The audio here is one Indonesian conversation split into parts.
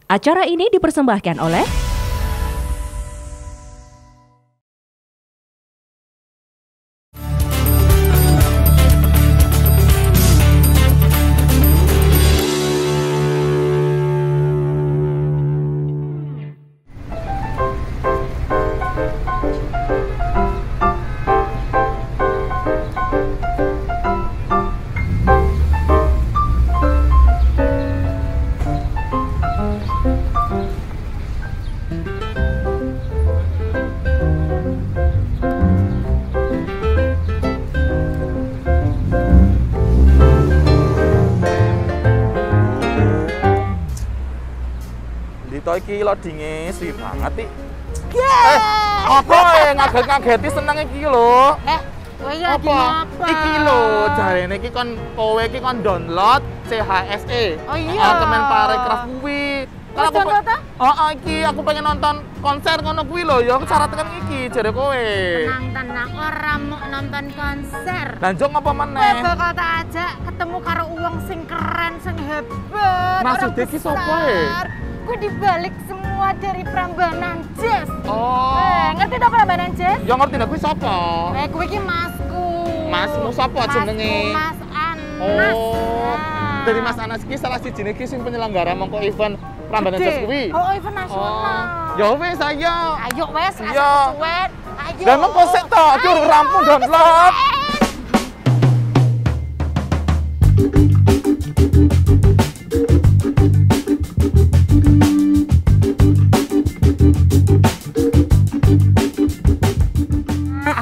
Acara ini dipersembahkan oleh iki loadinge suwi banget iki. Apa ngaget-ngageti seneng iki lho. Kowe apa? Iki lho, jarene iki kowe iki download CHSE. Oh iya. Kemenparekraf kuwi. Kalau aku iki aku pengen nonton konser ngono kuwi lho ya syaratnya kan iki jare kowe. Tenang, ora mau nonton konser. Lanjut apa meneh? Kowe bakal tak ajak ketemu karo wong sing keren, sing hebat. Maksudnya iki sapa e? Gue dibalik semua dari Prambanan Jazz. Oh. Ngerti tak Prambanan Jazz? Ya ngerti nek kuwi sapa? Kowe iki masku. Masmu sapa jenenge? Mas Anas. Oh. Dari Mas Anas iki salah sijine iki sing penyelenggara mongko event Prambanan Jazz kuwi. Oh, event nasional. Ya wis ayo. Ayo wes, Iya. Ayo. Lah mongko sik to, iki urung rampung download.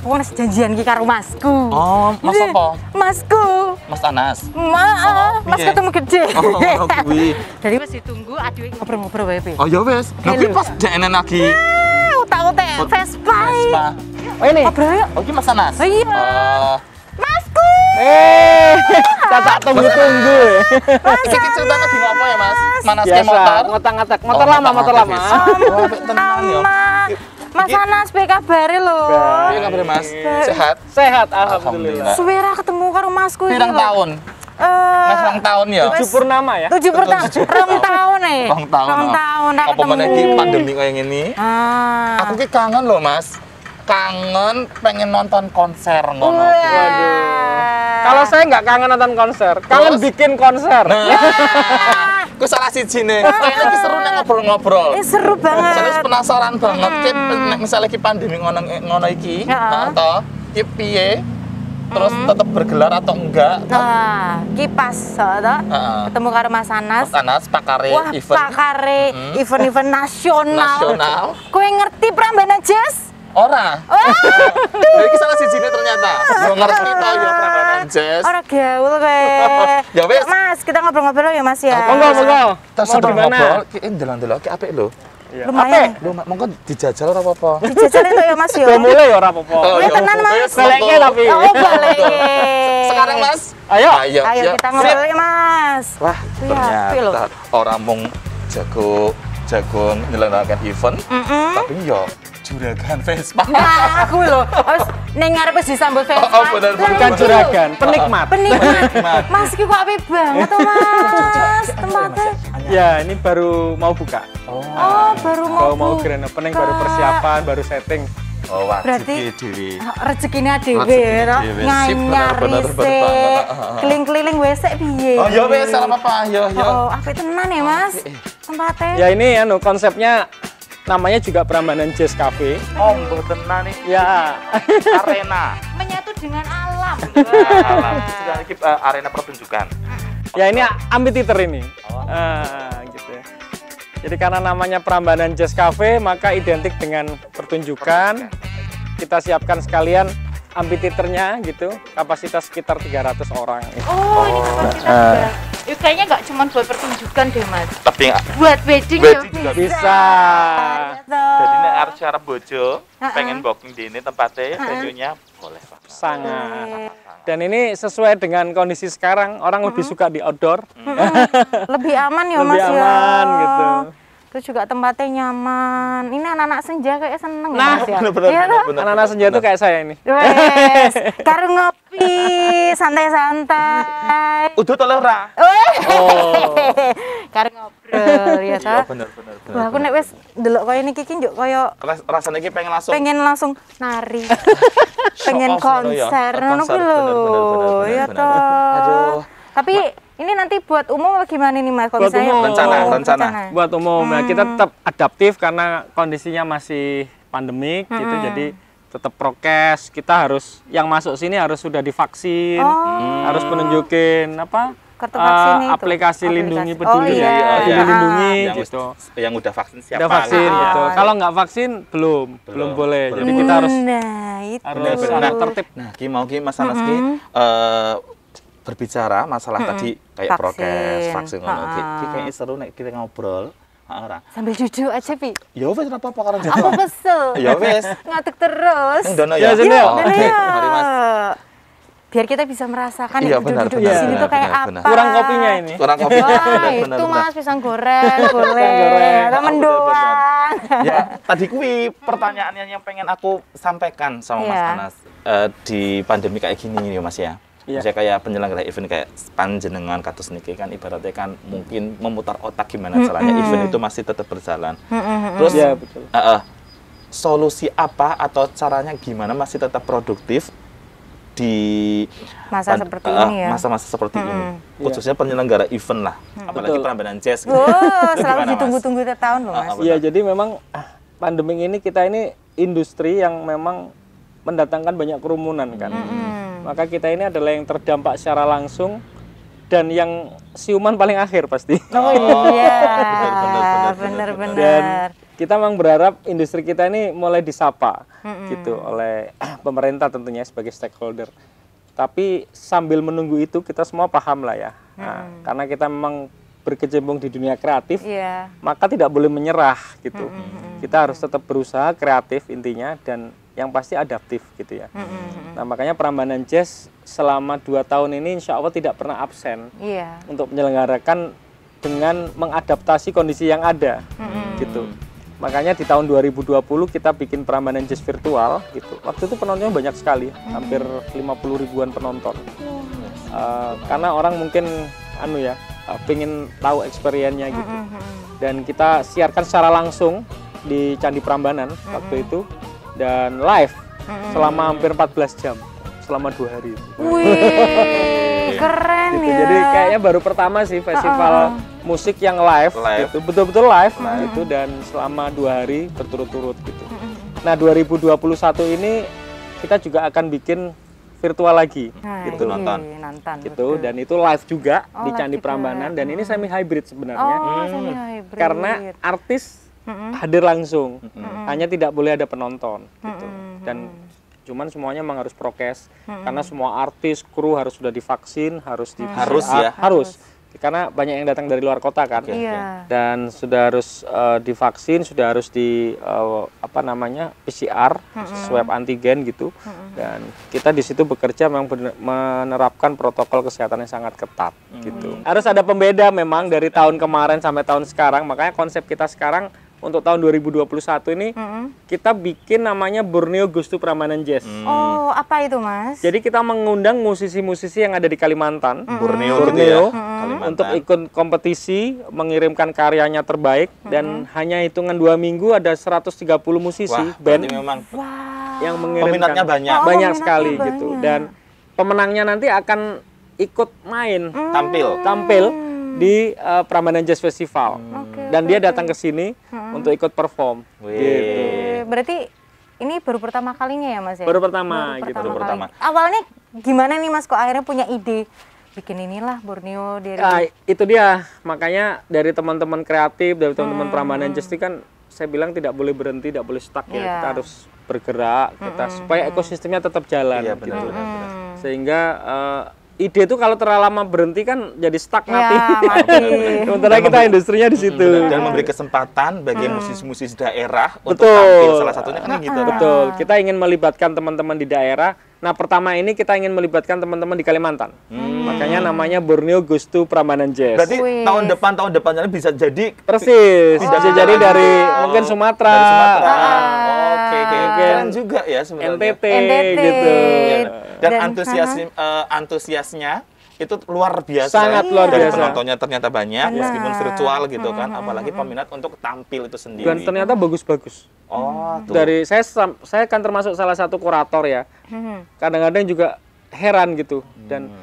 Aku wis janjian ki karo masku. Oh, Mas apa? Masku. Mas Anas. Mas piye? ketemu gede. Oh, kuwi. Dari wis ditunggu aduh ngobrol-ngobrol wae, Pi. Oh ya wis. Lah kuwi pas jekne lagi. Utak-utak Vespa. Oh ini. Ngobrol yuk. Oh iki Mas Anas. Oh iya. Masku. Tak tunggu-tunggu. Iki cerita lagi ngopo ya, Mas? Manas ke Biasa, motor. ngotak-ngatak. Motor lama. Oh, tenan ya. Mas Anas, piye kabare lho? Piye kabare Mas? Sehat? Sehat, alhamdulillah. Suwe ra ketemu karo masku iki. Pirang tahun? Mas rong tahun ya? 7 purnama ya? 7 tahun. Rong tahun nih. Rong tahun. ra Apa ketemu. meneh iki pandemi kaya ngene? Ah. Aku ki kangen loh, Mas. Kangen pengen nonton konser ngono. Waduh. Kalau saya nggak kangen nonton konser, kangen Terus? bikin konser. Ku salah siji nih. Kayaknya ki seru nek ngobrol-ngobrol. Seru banget. Saya penasaran banget ki nek misalnya ki pandemi ngono iki, atau ki piye? Terus tetap bergelar atau enggak? Nah, kipas toh. Ketemu karo Mas Anas. Mas Anas pakare Wah, event pakare event-event nasional. nasional. Kowe ngerti Prambanan Jazz? Ora. Iki salah sijine ternyata. Yo ngerti to yo Prambanan Jazz. Ora gaul kowe. Ya wis. Mas, kita ngobrol-ngobrol ya Mas ya. Monggo. Terus Mau di mana? Ki ndelok-ndelok ki apik lho. Lumayan. Lho, monggo dijajal ora apa-apa. Dijajal itu ya Mas ya. Udah mulai ya ora apa-apa. Kowe tenan Mas. Baleknya tapi. Oh, balik. Sekarang Mas. Ayo. Ayo kita ngobrol ya Mas. Wah, ternyata orang mung jago nyelenggarakan event, tapi yo juragan Vespa. Nah, aku lho, wis ning ngarepe disambut Vespa. Oh, bener. Bukan juragan, penikmat. Penikmat. Mas iki kok apik banget to Mas. Tempatnya. Ya, ini baru mau buka. Oh, baru Mau grand opening, baru persiapan, baru setting. Oh, Berarti diri. rezekine dhewe Rezekine ya. dhewe. Sip, Nganyar bener banget. keliling-keliling wis piye. Oh, ya wis salah apa? Yo. Oh, apik tenan ya Mas. Tempatnya. Ya ini konsepnya namanya juga Prambanan Jazz Cafe. Oh, mboten nih. Ya. Arena. Menyatu dengan alam. Alam. Sudah iki arena pertunjukan. Ya ini amphitheater ini. Gitu ya. Jadi karena namanya Prambanan Jazz Cafe, maka identik dengan pertunjukan. Kita siapkan sekalian amphitheaternya gitu, kapasitas sekitar 300 orang. Oh, ini kapasitas. Kayaknya nggak cuma buat pertunjukan deh Mas. Tapi Buat wedding juga bisa. Jadi nek arep arep bojo, pengen booking di ini tempatnya, venue-nya boleh Pak. Sangat. Dan ini sesuai dengan kondisi sekarang, orang lebih suka di outdoor. Lebih aman ya Mas Lebih ya. aman gitu. Terus juga tempatnya nyaman. Ini anak-anak senja kayak seneng Nah, ya Mas ya. bener. Iya toh? Anak-anak senja itu kayak saya ini. Wes, karo ngopi, santai-santai. Udah tolong ora? Oh. Karo ngobrol. Betul ya ta. Bener. Wah, aku nek wis ndelok kaya niki ki njuk kaya Rasanya iki pengen langsung nari. Pengen Show off ngono ya. konser ngono kuwi lho. Ya bener. toh. Aduh. Tapi ini nanti buat umum apa gimana nih Mas? Kalau Buat misalnya umum. Rencana. Buat umum, nah, kita tetap adaptif karena kondisinya masih pandemik gitu, jadi tetap prokes. Kita harus yang masuk sini harus sudah divaksin, harus menunjukin apa? Kartu vaksin itu. Aplikasi lindungi Aplikasi. peduli, Oh, iya. peduli Iya. lindungi Yang gitu. yang udah vaksin siapa? Udah vaksin Ah. gitu. Kalau nggak vaksin belum boleh. Jadi kita harus Nah, itu. harus tertib. Nah, Ki Mas Anas Ki berbicara masalah tadi kayak Vaksin. prokes, vaksin ngono Ki. Ha-ha. Ki kayaknya seru nek kita ngobrol. Ora. Sambil jujur aja, Pi. Ya wis ora apa-apa karo Aku Jawa. kesel. Ya wis. Ngaduk terus. Ning dono Ya, ya. sini, yuk. Oh, Dono oke. ya. Mari Mas. Biar kita bisa merasakan Iya, ya benar, duduk-duduk benar, di sini benar, tuh kayak benar, apa. benar. Kurang kopinya ini. Kurang kopi. Wah, itu Mas pisang goreng boleh. goreng. Atau mendoan. Ya, tadi kuwi pertanyaannya yang pengen aku sampaikan sama Mas Iya. Anas. Di pandemi kayak gini nih Mas ya. Iya. Maksudnya kayak penyelenggara event kayak panjenengan kados niki kan ibaratnya kan mungkin memutar otak gimana caranya event itu masih tetap berjalan. Terus Iya, betul. solusi apa atau caranya gimana masih tetap produktif di Masa seperti ini ya. masa-masa seperti ini. Khususnya penyelenggara event lah, apalagi Betul. Prambanan Jazz gitu. Oh, Itu selalu gimana, Mas? ditunggu-tunggu tiap tahun loh, Mas. Benar. Iya, jadi memang pandemi ini kita ini industri yang memang mendatangkan banyak kerumunan kan. Maka kita ini adalah yang terdampak secara langsung dan yang siuman paling akhir pasti. Oh iya, benar. bener-bener. Dan kita memang berharap industri kita ini mulai disapa gitu oleh pemerintah tentunya sebagai stakeholder. Tapi sambil menunggu itu kita semua paham lah ya. Nah, karena kita memang berkecimpung di dunia kreatif, Iya. maka tidak boleh menyerah gitu. Kita harus tetap berusaha kreatif intinya dan yang pasti adaptif gitu ya. Nah, makanya Prambanan Jazz selama 2 tahun ini insya Allah tidak pernah absen Iya. untuk menyelenggarakan dengan mengadaptasi kondisi yang ada gitu. Makanya di tahun 2020 kita bikin Prambanan Jazz virtual gitu. Waktu itu penontonnya banyak sekali, hampir 50 ribuan penonton. Karena orang mungkin pengen tahu experience-nya gitu. Dan kita siarkan secara langsung di Candi Prambanan waktu itu dan live selama hampir 14 jam selama 2 hari. Wih, keren Gitu. ya. Jadi kayaknya baru pertama sih festival musik yang live. Gitu. Betul-betul live gitu dan selama 2 hari berturut-turut gitu. Nah, 2021 ini kita juga akan bikin virtual lagi gitu nonton. Nonton. gitu dan itu live juga Oh, di live Candi juga. Prambanan dan ini semi hybrid sebenarnya. Oh, semi hybrid. Karena artis hadir langsung, hanya tidak boleh ada penonton gitu. Dan cuman semuanya memang harus prokes karena semua artis, kru harus sudah divaksin, harus di Harus PCR, ya? harus. Karena banyak yang datang dari luar kota kan. Iya. Dan sudah harus divaksin, sudah harus di PCR, swab antigen gitu. Dan kita di situ bekerja memang menerapkan protokol kesehatan yang sangat ketat gitu. Harus ada pembeda memang dari tahun kemarin sampai tahun sekarang. Makanya konsep kita sekarang untuk tahun 2021 ini kita bikin namanya Borneo Goes to Prambanan Jazz. Oh, apa itu, Mas? Jadi kita mengundang musisi-musisi yang ada di Kalimantan, Borneo gitu ya. Kalimantan. untuk ikut kompetisi, mengirimkan karyanya terbaik dan hanya hitungan 2 minggu ada 130 musisi Wah, band berarti memang yang mengirimkan. peminatnya banyak. Oh, Banyak peminatnya sekali banyak. gitu. Dan pemenangnya nanti akan ikut main, tampil di Prambanan Jazz Festival. Dan dia datang ke sini untuk ikut perform. Wih. Gitu. Berarti ini baru pertama kalinya ya, Mas ya? Baru pertama gitu. Baru pertama. Awalnya gimana nih, Mas, kok akhirnya punya ide bikin inilah Borneo dari Nah, itu dia. Makanya dari teman-teman kreatif, dari teman-teman Prambanan Jazz itu kan saya bilang tidak boleh berhenti, tidak boleh stuck ya. Iya. Kita harus bergerak, kita supaya ekosistemnya tetap jalan Iya, gitu. benar. Sehingga ide itu kalau terlalu lama berhenti kan jadi stuck Ya, mati. mati. Sementara kita industrinya di situ. Dan memberi kesempatan bagi musisi-musisi daerah untuk Betul. tampil, salah satunya kan gitu. Betul. Kita ingin melibatkan teman-teman di daerah. Nah, pertama ini kita ingin melibatkan teman-teman di Kalimantan. Makanya namanya Borneo Goes to Prambanan Jazz. Berarti Wih. tahun depannya bisa jadi Persis. Tidak Bisa jadi dari mungkin Sumatera. dari Sumatera. Ah. Oke. Keren juga ya sebenarnya. NTT NTT. gitu. Dan Dan- antusiasnya itu luar biasa. Sangat luar Dan biasa. penontonnya ternyata banyak, Benar. meskipun virtual gitu kan, apalagi peminat untuk tampil itu sendiri. Dan ternyata bagus-bagus. Oh, tuh. Dari saya kan termasuk salah satu kurator ya. Kadang-kadang juga heran gitu. Dan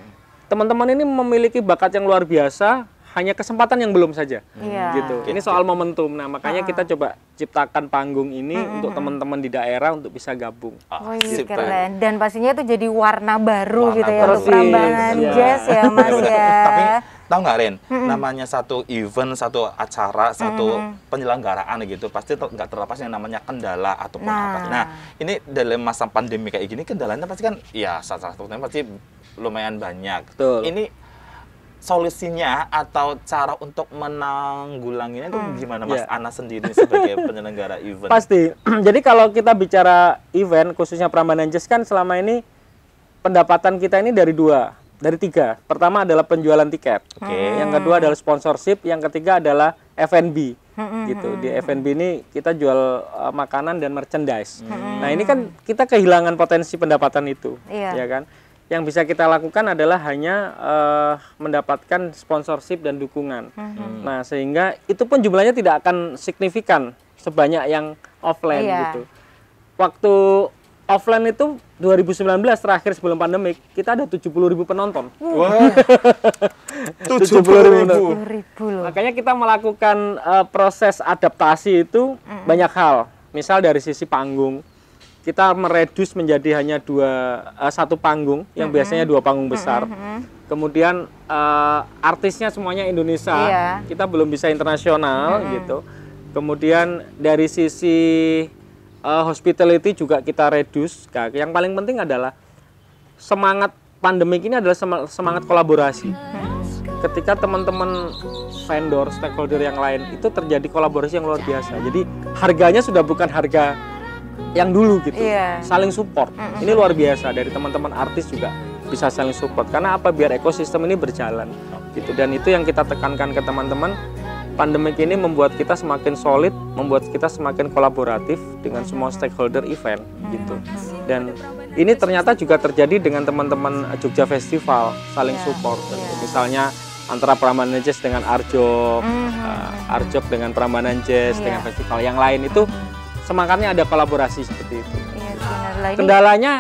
teman-teman ini memiliki bakat yang luar biasa, hanya kesempatan yang belum saja. Iya. Gitu. Ini soal momentum. Nah, makanya kita coba ciptakan panggung ini untuk teman-teman di daerah untuk bisa gabung. Wih, sip, keren. Dan pastinya itu jadi warna baru Warna gitu ya baru. untuk Prambanan Iya. Jazz ya Mas ya. Tapi tahu nggak Ren, namanya satu event, satu acara, satu penyelenggaraan gitu, pasti nggak terlepas yang namanya kendala ataupun apa. Nah, ini dalam masa pandemi kayak gini, kendalanya pasti kan, ya salah satunya pasti lumayan banyak. Betul. Ini solusinya atau cara untuk menanggulanginya itu gimana Mas Iya. Ana sendiri sebagai penyelenggara event? Pasti. Jadi kalau kita bicara event, khususnya Prambanan Jazz kan selama ini pendapatan kita ini dari tiga. Pertama adalah penjualan tiket. Oke. Yang kedua adalah sponsorship. Yang ketiga adalah F&B. Gitu. Di F&B ini kita jual makanan dan merchandise. Nah ini kan kita kehilangan potensi pendapatan itu, Iya. ya kan? Yang bisa kita lakukan adalah hanya mendapatkan sponsorship dan dukungan. Nah, sehingga itu pun jumlahnya tidak akan signifikan sebanyak yang offline Iya. gitu. Waktu offline itu 2019 terakhir sebelum pandemik, kita ada 70.000 penonton. Wah, 70.000. 10.000 loh. Makanya kita melakukan proses adaptasi itu banyak hal. Misal dari sisi panggung, kita meredus menjadi hanya satu panggung yang biasanya 2 panggung besar. Kemudian artisnya semuanya Indonesia, Iya. kita belum bisa internasional gitu. Kemudian dari sisi hospitality juga kita reduce. Nah, yang paling penting adalah semangat pandemik ini adalah semangat kolaborasi. Ketika teman-teman vendor, stakeholder yang lain itu terjadi kolaborasi yang luar biasa. Jadi harganya sudah bukan harga yang dulu gitu, Iya. saling support. Ini luar biasa, dari teman-teman artis juga bisa saling support. Karena apa? Biar ekosistem ini berjalan gitu. Dan itu yang kita tekankan ke teman-teman. Pandemik ini membuat kita semakin solid, membuat kita semakin kolaboratif dengan semua stakeholder event gitu. Dan ini ternyata juga terjadi dengan teman-teman Jogja Festival, saling support. Misalnya antara Prambanan Jazz dengan Arjok, Arjok dengan Prambanan Jazz, dengan festival yang lain itu semangatnya ada kolaborasi seperti itu. Iya, benar. Lah, ini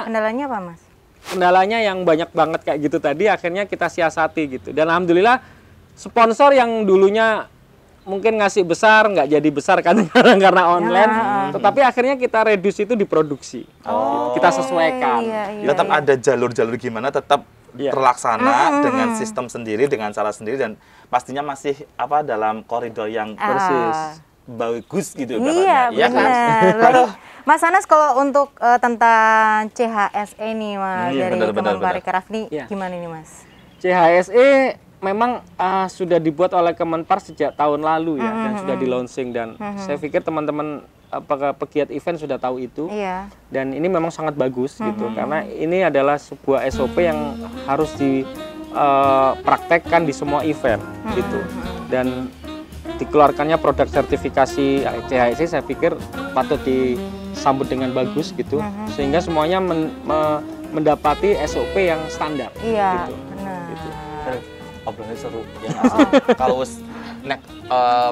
Kendalanya apa Mas? kendalanya yang banyak banget kayak gitu tadi akhirnya kita siasati gitu. Dan alhamdulillah sponsor yang dulunya mungkin ngasih besar nggak jadi besar kan karena online, tetapi akhirnya kita reduce itu di produksi. Kita sesuaikan. tetap ada jalur-jalur gimana tetap Iya. terlaksana dengan sistem sendiri, dengan cara sendiri, dan pastinya masih dalam koridor yang Persis. bagus gitu Iya, ya kan? benar. Mas Anas, kalau untuk tentang CHSE nih Mas, Iya, dari benar, benar, Kemenparekraf nih, Iya. gimana nih Mas? CHSE memang sudah dibuat oleh Kemenpar sejak tahun lalu ya, dan sudah di launching, dan saya pikir teman-teman pegiat event sudah tahu itu. Iya. Dan ini memang sangat bagus gitu, karena ini adalah sebuah SOP yang harus dipraktekkan di semua event gitu. Dan dikeluarkannya produk sertifikasi CHSE saya pikir patut disambut dengan bagus gitu, sehingga semuanya mendapati SOP yang standar. Iya, gitu. benar. Obrolannya seru ya nggak sih? Kalau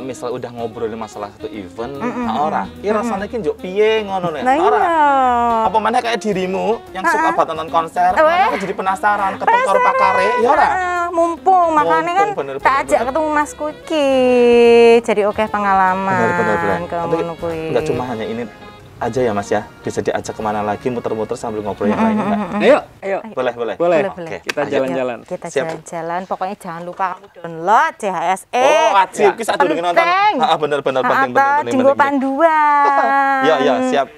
misal udah ngobrolin masalah satu event, ora, rasanya kan juk piye ngono nih, Nah, ora. iya. Apa mana kayak dirimu yang suka banget nonton konser, mana kan jadi penasaran ketemu karo pakare, ya ora? Mumpung, makanya kan Mumpung, bener, tak bener, ajak bener. ketemu Mas Kuki. Jadi oke pengalaman. Benar. ke Tapi ngono kuwi. nggak cuma hanya ini aja ya Mas ya, bisa diajak kemana lagi muter-muter sambil ngobrol yang lainnya nggak? Ayo. Boleh. Boleh. Oke, Kita ayo. jalan-jalan. Kita Siap. jalan-jalan. Pokoknya jangan lupa kamu download CHSE. Oh, wajib kita dulu nonton. Penting. Bener penting. Jenggo panduan. Ya, siap.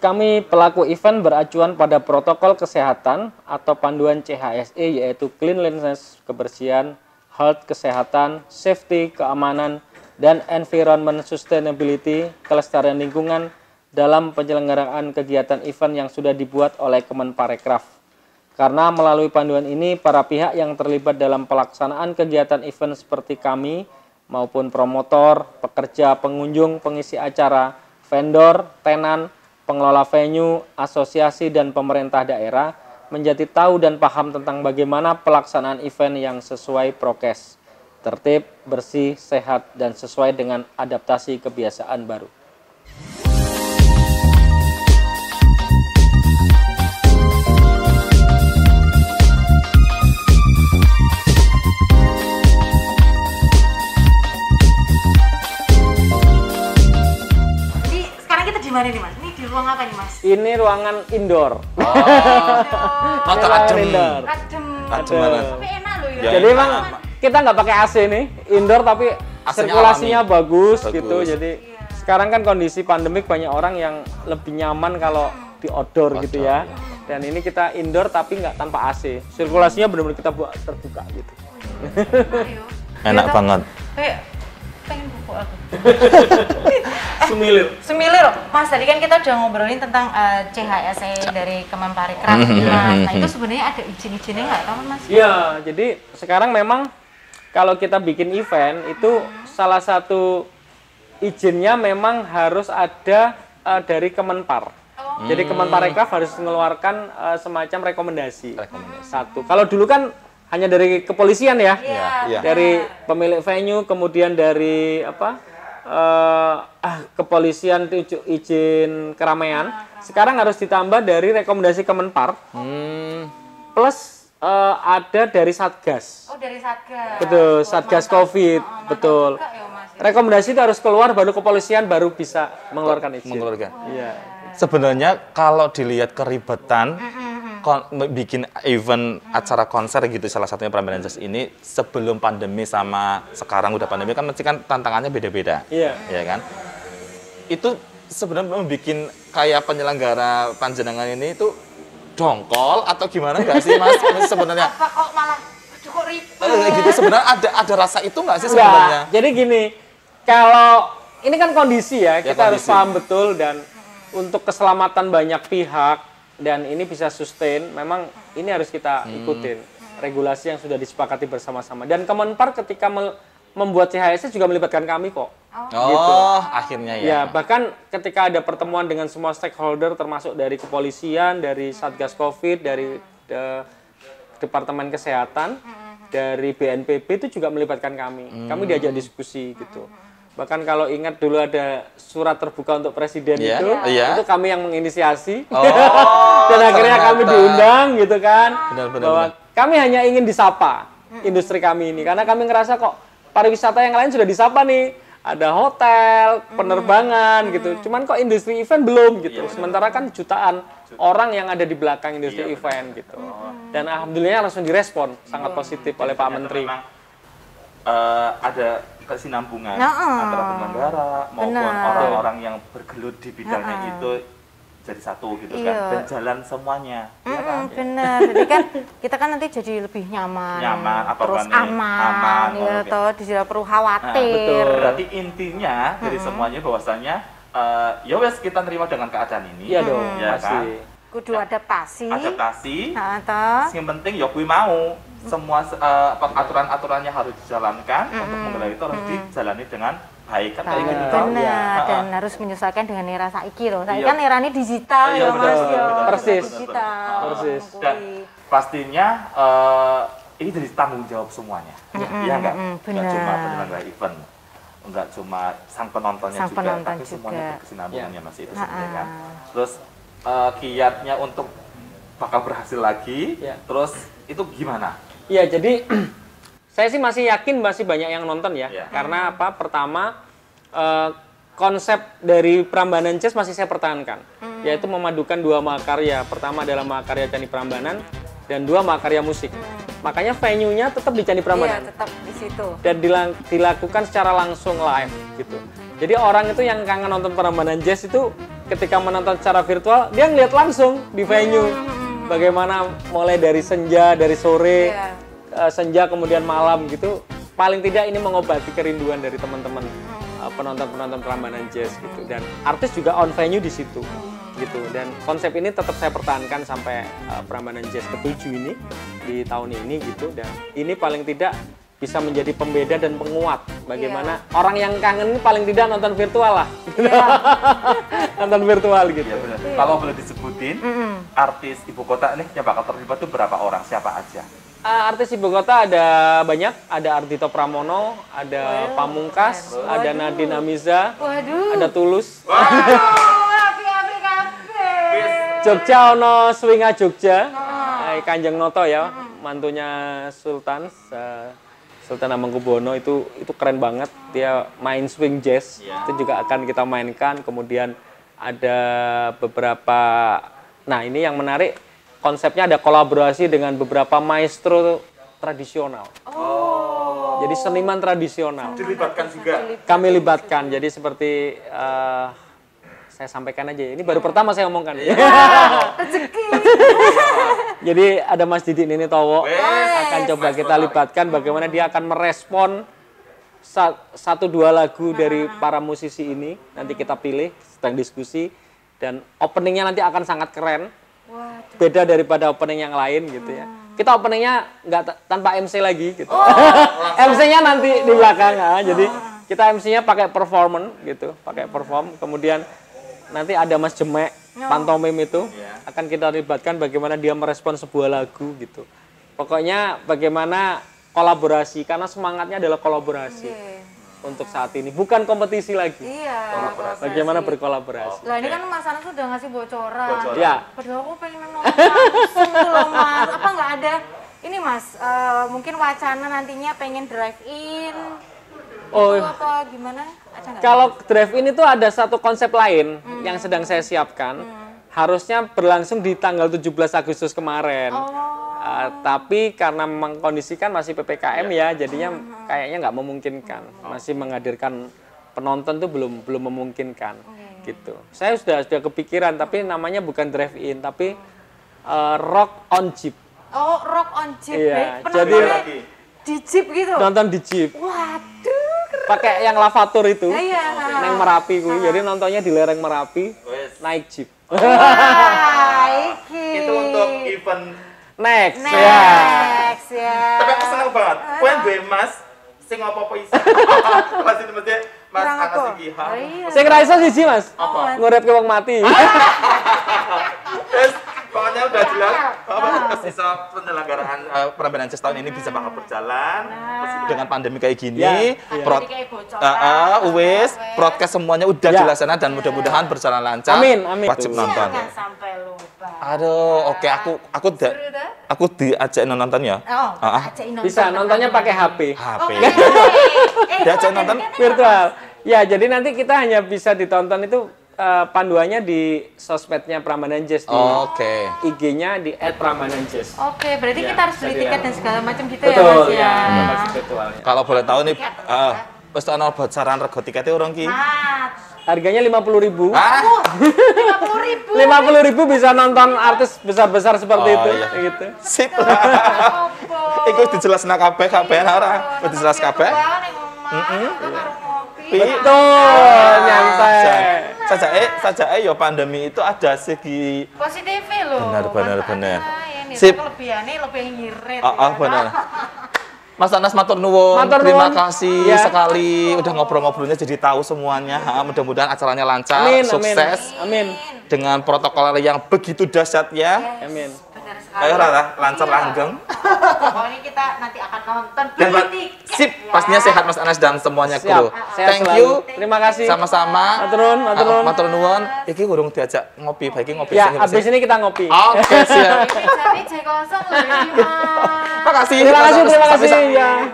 Kami pelaku event beracuan pada protokol kesehatan atau panduan CHSE, yaitu cleanliness, kebersihan, health, kesehatan, safety, keamanan, dan environment sustainability, kelestarian lingkungan dalam penyelenggaraan kegiatan event yang sudah dibuat oleh Kemenparekraf. Karena melalui panduan ini, para pihak yang terlibat dalam pelaksanaan kegiatan event seperti kami, maupun promotor, pekerja, pengunjung, pengisi acara, vendor, tenan, pengelola venue, asosiasi, dan pemerintah daerah menjadi tahu dan paham tentang bagaimana pelaksanaan event yang sesuai prokes, tertib, bersih, sehat, dan sesuai dengan adaptasi kebiasaan baru. Gimana nih Mas? Ini di ruang apa nih Mas? Ini ruangan indoor. Maka adem. Adem. Tapi enak loh ya. Jadi emang kita nggak pakai AC nih, indoor tapi sirkulasinya bagus gitu. Jadi sekarang kan kondisi pandemik banyak orang yang lebih nyaman kalau di outdoor gitu ya. Dan ini kita indoor tapi nggak tanpa AC. Sirkulasinya benar-benar kita buat terbuka gitu. Enak banget. Pengen buku aku. Semilir. Mas, tadi kan kita udah ngobrolin tentang CHSE dari Kemenparekraf. Nah, itu sebenarnya ada izin-izinnya nggak tahu Mas? Iya, jadi sekarang memang kalau kita bikin event itu salah satu izinnya memang harus ada dari Kemenpar. Jadi Kemenparekraf harus mengeluarkan semacam rekomendasi. Satu. Kalau dulu kan hanya dari kepolisian ya, dari pemilik venue, kemudian dari kepolisian izin keramaian. Sekarang harus ditambah dari rekomendasi Kemenpar, plus ada dari Satgas. Oh, dari Satgas. Betul, Satgas COVID, betul. Rekomendasi itu harus keluar, baru kepolisian baru bisa mengeluarkan izin. Iya. Sebenarnya kalau dilihat keribetan bikin event acara konser gitu, salah satunya Prambanan Jazz ini sebelum pandemi sama sekarang udah pandemi kan mesti kan tantangannya beda-beda. Iya. Ya kan? Itu sebenarnya membuat kayak penyelenggara panjenengan ini itu dongkol atau gimana nggak sih Mas sebenarnya? Apa kok malah cukup ribet? Gitu sebenarnya ada rasa itu nggak sih sebenarnya? Jadi gini, kalau ini kan kondisi ya, kita harus paham betul dan untuk keselamatan banyak pihak dan ini bisa sustain, memang ini harus kita ikutin regulasi yang sudah disepakati bersama-sama. Dan Kemenpar ketika membuat CHSE juga melibatkan kami kok. Gitu. Akhirnya ya. Ya, bahkan ketika ada pertemuan dengan semua stakeholder termasuk dari kepolisian, dari Satgas Covid, dari Departemen Kesehatan, dari BNPB itu juga melibatkan kami. Kami diajak diskusi gitu. Bahkan kalau ingat dulu ada surat terbuka untuk presiden itu kami yang menginisiasi. Dan akhirnya kami diundang gitu kan. Bahwa kami hanya ingin disapa industri kami ini. Karena kami ngerasa kok pariwisata yang lain sudah disapa nih. Ada hotel, penerbangan gitu. Cuman kok industri event belum gitu. Sementara kan jutaan orang yang ada di belakang industri event gitu. Dan alhamdulillah langsung direspon sangat positif oleh Pak Menteri. Ada kesinambungan antara penyelenggara maupun orang-orang yang bergelut di bidangnya itu jadi satu gitu kan, dan jalan semuanya. Benar, jadi kan kita kan nanti jadi lebih nyaman terus aman ya toh, tidak perlu khawatir. Berarti intinya dari semuanya bahwasanya ya wes kita terima dengan keadaan ini. Iya dong, ya kan? Kudu adaptasi. Yang penting ya kuwi mau semua aturan-aturannya harus dijalankan untuk menggelar itu harus dijalani dengan baik kan kayak gitu. Benar, dan harus menyesuaikan dengan era saiki loh. Saiki kan era ini digital ya Mas ya. Persis. Persis. Dan pastinya ini jadi tanggung jawab semuanya. Iya enggak? Enggak cuma penyelenggara event. Enggak cuma sang penontonnya juga, tapi semuanya berkesinambungannya Mas itu sendiri kan. Terus kiatnya untuk bakal berhasil lagi, terus itu gimana? Iya, jadi saya sih masih yakin masih banyak yang nonton ya. Karena apa? Pertama, konsep dari Prambanan Jazz masih saya pertahankan, yaitu memadukan dua mahakarya. Pertama adalah mahakarya Candi Prambanan dan dua mahakarya musik. Makanya venue-nya tetap di Candi Prambanan. Iya, tetap di situ. Dan dilakukan secara langsung live gitu. Jadi orang itu yang kangen nonton Prambanan Jazz itu ketika menonton secara virtual, dia ngeliat langsung di venue. Bagaimana mulai dari senja, dari sore, senja kemudian malam gitu. Paling tidak ini mengobati kerinduan dari teman-teman penonton-penonton Prambanan Jazz gitu. Dan artis juga on venue di situ gitu. Dan konsep ini tetap saya pertahankan sampai Prambanan Jazz ke-7 ini di tahun ini gitu. Dan ini paling tidak bisa menjadi pembeda dan penguat Bagaimana orang yang kangen ini paling tidak nonton virtual lah. Nonton virtual gitu. Iya, benar. Kalau boleh disebutin, artis ibu kota nih yang bakal terlibat tuh berapa orang? Siapa aja? Artis ibu kota ada banyak, ada Ardhito Pramono, ada Pamungkas, ada Nadine Amiza, ada Tulus. Jogja ono Swinga Jogja, Kanjeng Noto ya, mantunya Sultan Hamengkubuwono itu keren banget, dia main swing jazz, itu juga akan kita mainkan. Kemudian ada beberapa, nah ini yang menarik, konsepnya ada kolaborasi dengan beberapa maestro tradisional. Jadi seniman tradisional. Dilibatkan juga. Kami libatkan, jadi seperti saya sampaikan aja, ini baru pertama saya omongkan. Rezeki. Jadi ada Mas Didi Ninitowo akan coba kita libatkan bagaimana dia akan merespon 1-2 lagu dari para musisi ini. Nanti kita pilih, sedang diskusi, dan openingnya nanti akan sangat keren. Beda daripada opening yang lain gitu ya. Kita openingnya nggak tanpa MC lagi gitu. MC-nya nanti di belakang. Jadi kita MC-nya pakai performance gitu, pakai perform. Kemudian nanti ada Mas Jemek, pantomim itu akan kita libatkan bagaimana dia merespon sebuah lagu gitu. Pokoknya bagaimana kolaborasi, karena semangatnya adalah kolaborasi untuk saat ini, bukan kompetisi lagi. Bagaimana berkolaborasi. Lah ini kan Mas Anas sudah ngasih bocoran. Ya. Padahal aku pengen nonton langsung loh Mas. Apa nggak ada ini Mas, mungkin wacana nantinya pengen drive-in? Apa gimana? Kalau drive-in itu ada satu konsep lain yang sedang saya siapkan. Harusnya berlangsung di tanggal 17 Agustus kemarin. Tapi karena memang kondisi kan masih PPKM ya, jadinya kayaknya nggak memungkinkan. Masih menghadirkan penonton tuh belum memungkinkan. Gitu. Saya sudah kepikiran, tapi namanya bukan drive-in, tapi rock on jeep. Oh, rock on jeep. Iya, jadi di jeep gitu. Nonton di jeep. Waduh. Pakai yang lavatur itu, neng Merapi gue. Jadi nontonnya di lereng Merapi, naik jeep. Itu untuk event next ya. Tapi aku seneng banget. Kuen gue Mas, sing apa-apa isi. Mas itu mesti Mas Anas iki. Sing ra iso siji Mas. Ngurip ke wong mati. Pokoknya udah jelas bahwa sisa penyelenggaraan Prambanan Jazz tahun ini bisa bakal berjalan dengan pandemi kayak gini. Broadcast semuanya udah dilaksanakan dan mudah-mudahan berjalan lancar. Amin. Wajib nonton. Jangan sampai lupa. Aduh, oke, aku diajak nonton ya. Bisa nontonnya pakai HP. Diajak nonton virtual. Ya, jadi nanti kita hanya bisa ditonton itu panduannya di sosmednya Prambanan Jazz, di IG-nya di @prambananjazz. Oke, berarti kita harus beli tiket dan segala macam gitu betul, ya Mas ya. Virtualnya. Kalau boleh tahu nih, wis ana bocoran rego tiketnya urung ki? Harganya 50.000. 50.000 bisa nonton artis besar-besar seperti itu gitu. Sip. Iku dijelasna kabeh ora? Wis dijelas kabeh. Betul, nyantai. Sajake ya pandemi itu ada segi positifnya loh. Benar. Sip. Kelebihannya lebih ngirit. Benar. Mas Anas matur nuwun. Terima kasih sekali udah ngobrol-ngobrolnya jadi tahu semuanya. Mudah-mudahan acaranya lancar, sukses. Amin. Dengan protokol yang begitu dahsyat ya. Amin. Ayo lancar langgeng. Pokoknya kita nanti akan nonton sip, pastinya sehat Mas Anas dan semuanya kru. Thank you. Terima kasih. Sama-sama. Matur nuwun. Iki urung diajak ngopi, baiki ngopi ya, habis ini kita ngopi. Oke, siap. Jadi kosong loh. Terima kasih ya.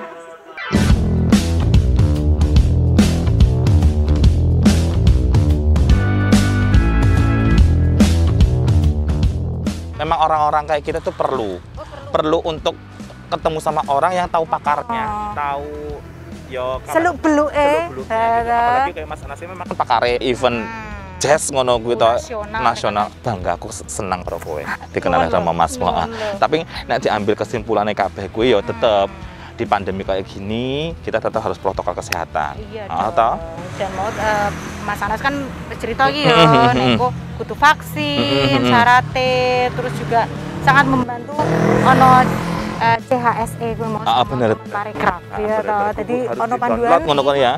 Memang orang-orang kayak kita tuh perlu untuk ketemu sama orang yang tahu pakarnya, tahu yo seluk-beluk apalagi kayak Mas Anas memang pakare event jazz ngono kuwi to nasional. Bangga aku senang karo kowe. Dikenal sama Mas Tapi nek diambil kesimpulannya kabeh kuwi yo tetep di pandemi kayak gini kita tetap harus protokol kesehatan. Dan mau Mas Anas kan cerita lagi ya, nek butuh vaksin, syaratnya, terus juga sangat membantu ono CHSE gue mau bener. Parekraf ya Bener, toh. bener. Jadi Harus ono di-download panduan. ngono kan ya.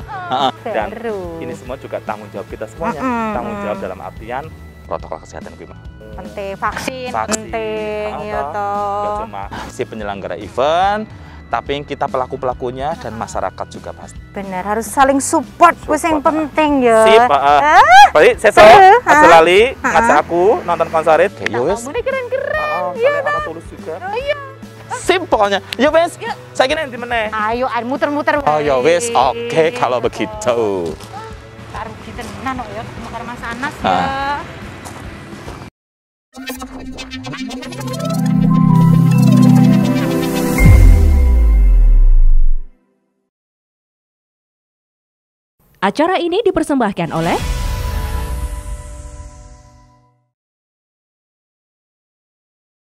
Dan Baru. ini semua juga tanggung jawab kita semuanya. Tanggung jawab dalam artian protokol kesehatan gue mah. Penting vaksin, Vaksin, penting ya Gak toh. cuma si penyelenggara event, tapi kita pelaku-pelakunya dan masyarakat juga pasti. Bener, harus saling support, wis yang penting ya. Sip, Pak. Seto, aja lali ngajak aku nonton konser itu. Ya wes. Kamu keren-keren. Iya, anak tulus juga. Sip pokoknya. Ya wes. Saya kira nanti meneh. Ayo, muter-muter. Oh ya wes, oke kalau begitu. Taruh kita nano ya, makan Mas Anas ya. Acara ini dipersembahkan oleh